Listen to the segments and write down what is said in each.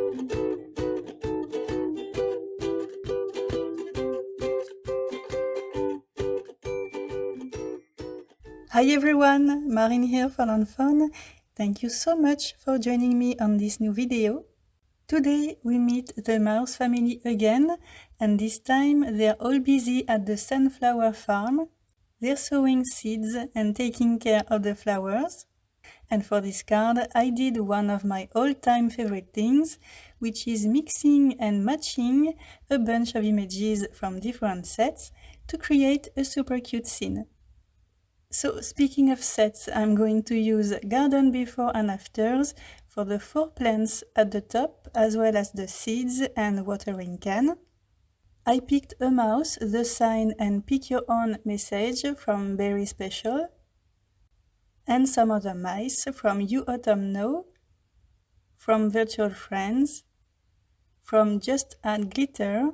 Hi everyone, Marine here for lawnfawn. Thank you so much for joining me on this new video. Today we meet the mouse family again, and this time they're all busy at the sunflower farm. They're sowing seeds and taking care of the flowers. And for this card I did one of my all-time favorite things, which is mixing and matching a bunch of images from different sets to create a super cute scene. So speaking of sets, I'm going to use garden before and afters for the 4 plants at the top, as well as the seeds and watering can. I picked a mouse, the sign and pick your own message from Berry Special, and some other mice from You Autumn Know, from Virtual Friends, from Just Add Glitter,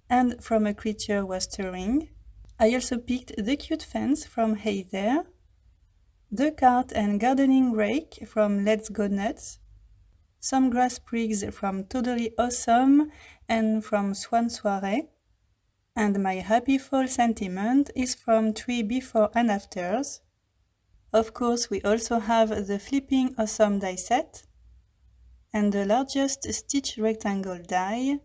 and from A Creature Was Stirring. I also picked the cute fence from Hey There, the cart and gardening rake from Let's Go Nuts, some grass sprigs from Toadally Awesome and from Swan Soirée, and my happy fall sentiment is from Tree Before and Afters. Of course, we also have the Flippin Awesome die set, and the largest stitch rectangle die,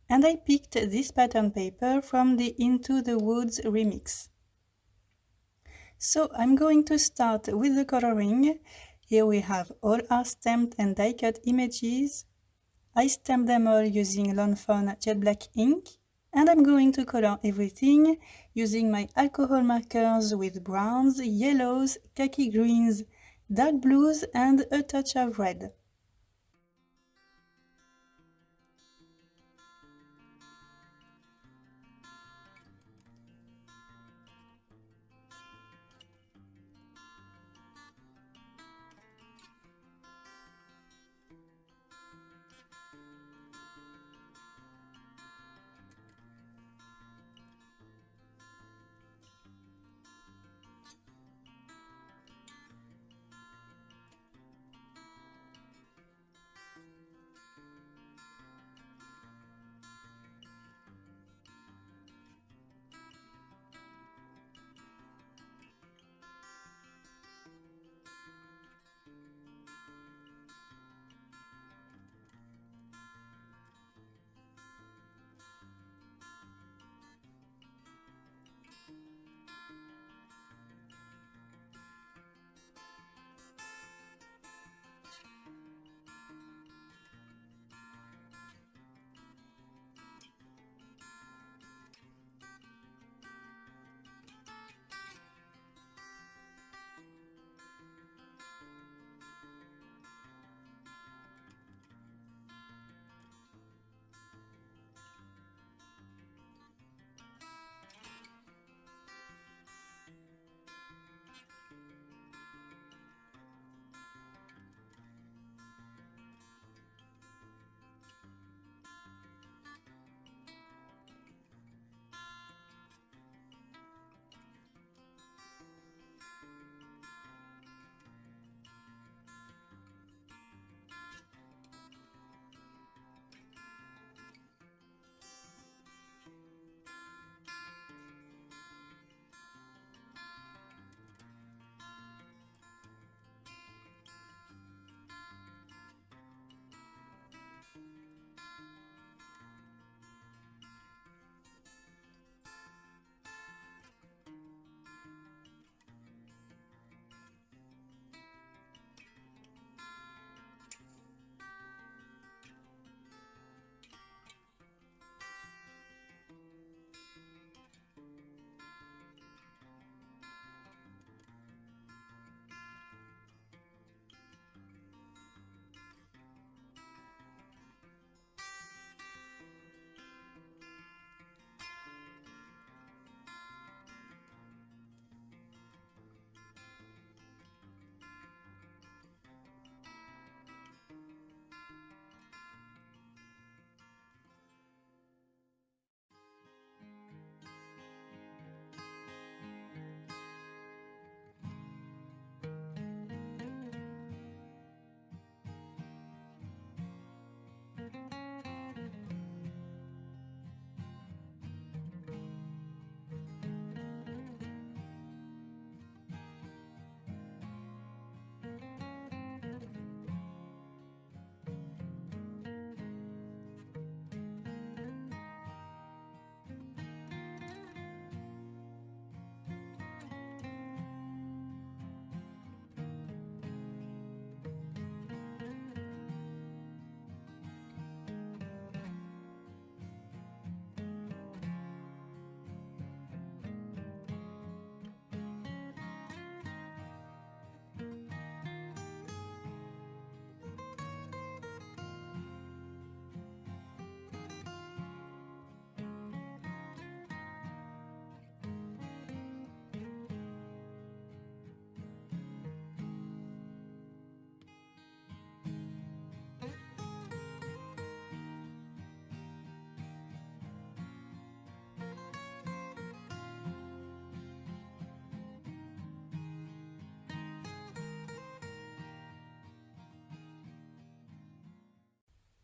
and I picked this pattern paper from the Into the Woods remix. So I'm going to start with the coloring. Here we have all our stamped and die cut images. I stamped them all using lawnfawn jet black ink, and I'm going to color everything using my alcohol markers with browns, yellows, khaki greens, dark blues, and a touch of red.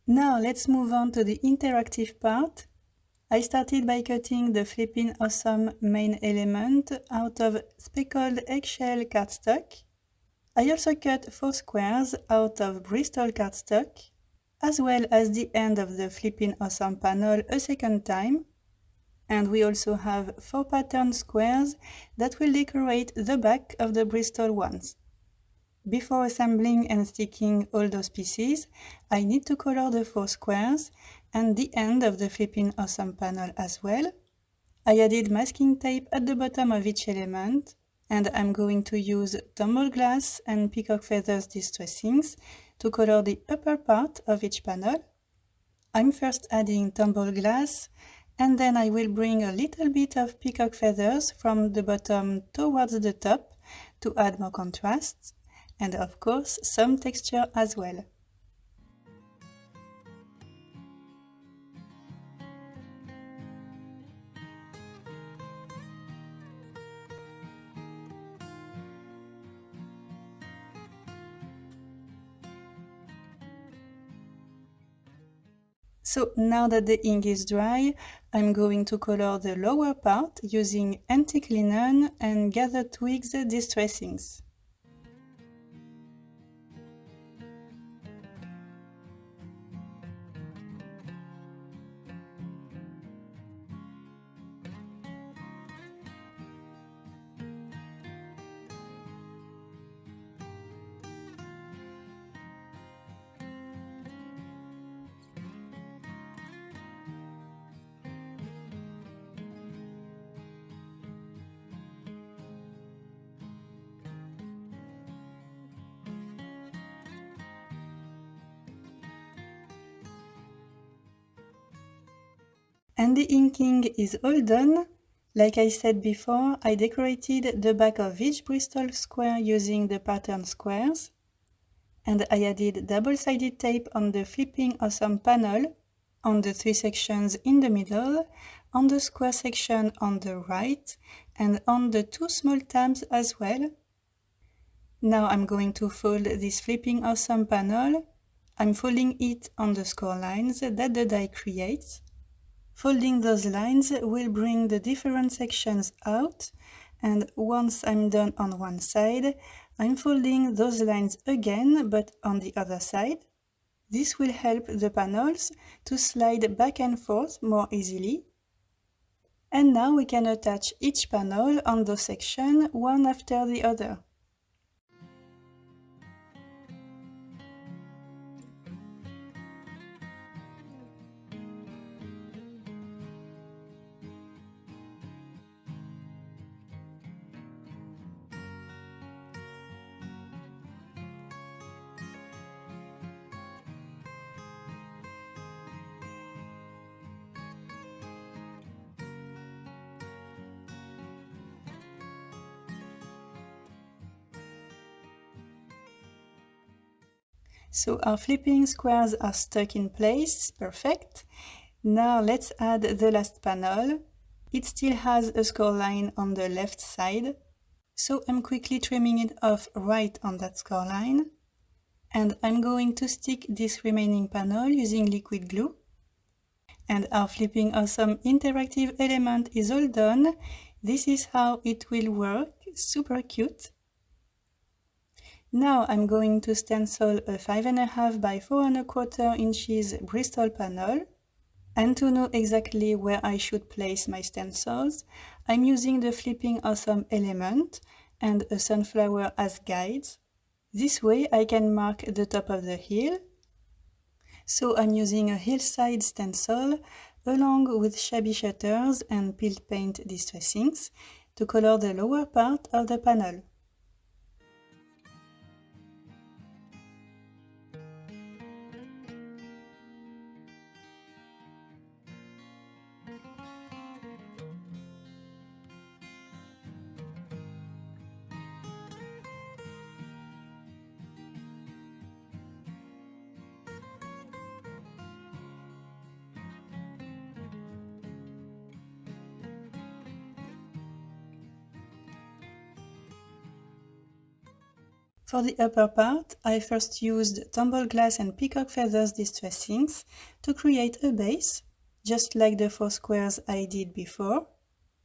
Now let's move on to the interactive part. I started by cutting the Flippin Awesome main element out of speckled eggshell cardstock. I also cut 4 squares out of Bristol cardstock, as well as the end of the Flippin Awesome panel a second time. And we also have 4 pattern squares that will decorate the back of the Bristol ones. Before assembling and sticking all those pieces, I need to color the 4 squares and the end of the Flippin Awesome panel as well. I added masking tape at the bottom of each element, and I'm going to use tumble glass and peacock feathers distressings to color the upper part of each panel. I'm first adding tumble glass, and then I will bring a little bit of peacock feathers from the bottom towards the top to add more contrast, and of course some texture as well. So now that the ink is dry, I'm going to color the lower part using antique linen and gathered twigs distressings. And the inking is all done. Like I said before, I decorated the back of each Bristol square using the pattern squares. And I added double-sided tape on the Flippin Awesome panel, on the 3 sections in the middle, on the square section on the right, and on the 2 small tabs as well. Now I'm going to fold this Flippin Awesome panel. I'm folding it on the score lines that the die creates. Folding those lines will bring the different sections out, and once I'm done on one side, I'm folding those lines again but on the other side. This will help the panels to slide back and forth more easily. And now we can attach each panel on those sections one after the other. So our flipping squares are stuck in place, perfect. Now let's add the last panel. It still has a score line on the left side, so I'm quickly trimming it off right on that score line. And I'm going to stick this remaining panel using liquid glue. And our Flippin Awesome interactive element is all done. This is how it will work, super cute. Now I'm going to stencil a 5.5 by 4.25 inches Bristol panel. And to know exactly where I should place my stencils, I'm using the Flippin Awesome element and a sunflower as guides. This way I can mark the top of the hill. So I'm using a hillside stencil along with shabby shutters and peeled paint distressings to color the lower part of the panel. For the upper part, I first used tumbled glass and peacock feathers distressings to create a base, just like the 4 squares I did before.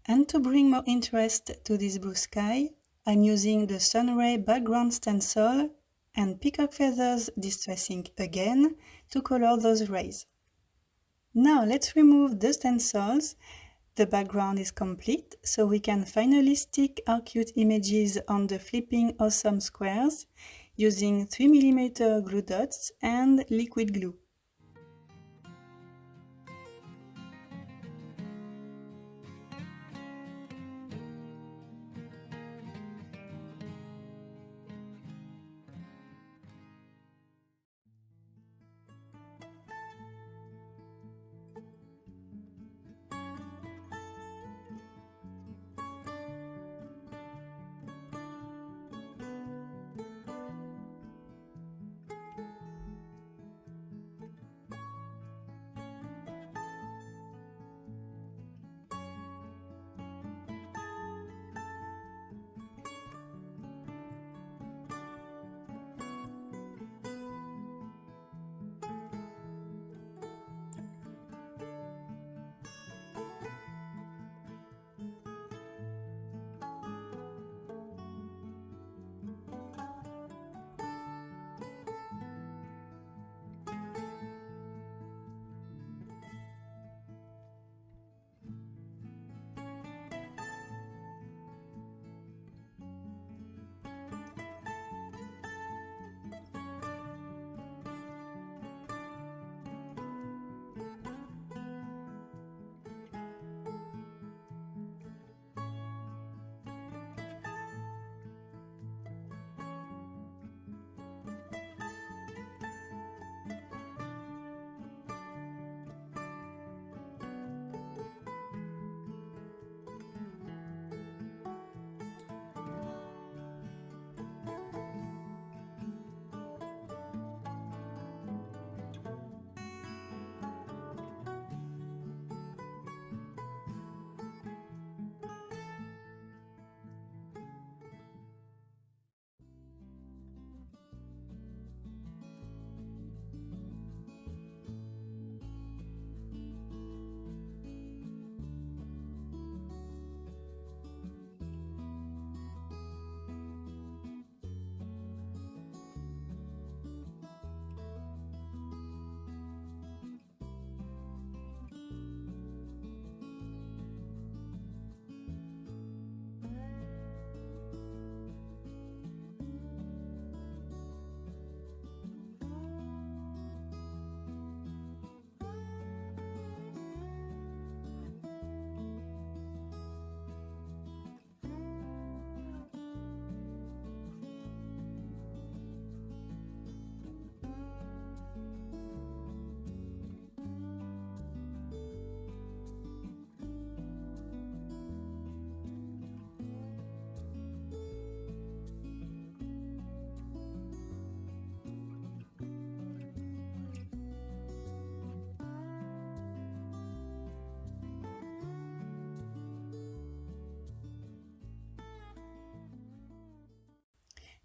And to bring more interest to this blue sky, I'm using the sunray background stencil and peacock feathers distressing again to color those rays. Now let's remove the stencils. The background is complete, so we can finally stick our cute images on the Flippin Awesome squares using 3mm glue dots and liquid glue.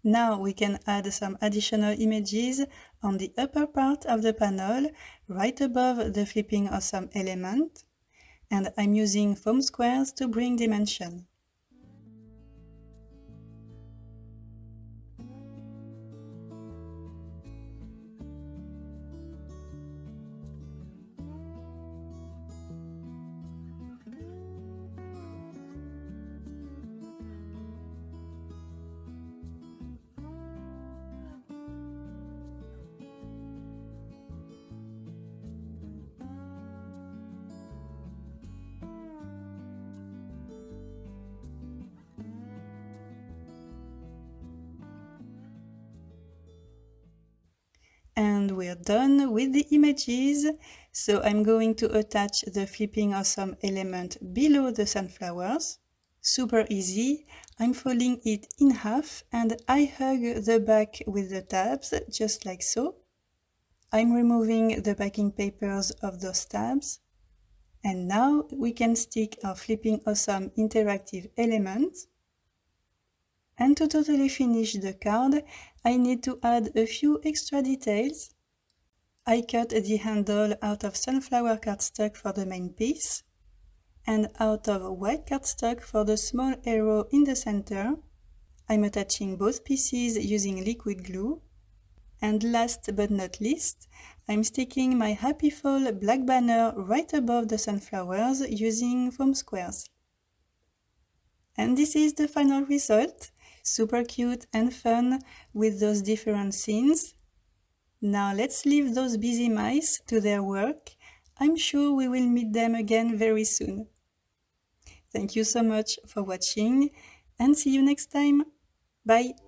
Now we can add some additional images on the upper part of the panel, right above the Flippin Awesome element, and I'm using foam squares to bring dimension. And we're done with the images, so I'm going to attach the Flippin Awesome element below the sunflowers. Super easy, I'm folding it in half and I hug the back with the tabs, just like so. I'm removing the backing papers of those tabs. And now we can stick our Flippin Awesome interactive element. And to totally finish the card, I need to add a few extra details. I cut the handle out of sunflower cardstock for the main piece, and out of white cardstock for the small arrow in the center. I'm attaching both pieces using liquid glue. And last but not least, I'm sticking my Happy Fall black banner right above the sunflowers using foam squares. And this is the final result, super cute and fun with those different scenes. Now let's leave those busy mice to their work. I'm sure we will meet them again very soon. Thank you so much for watching and see you next time. Bye!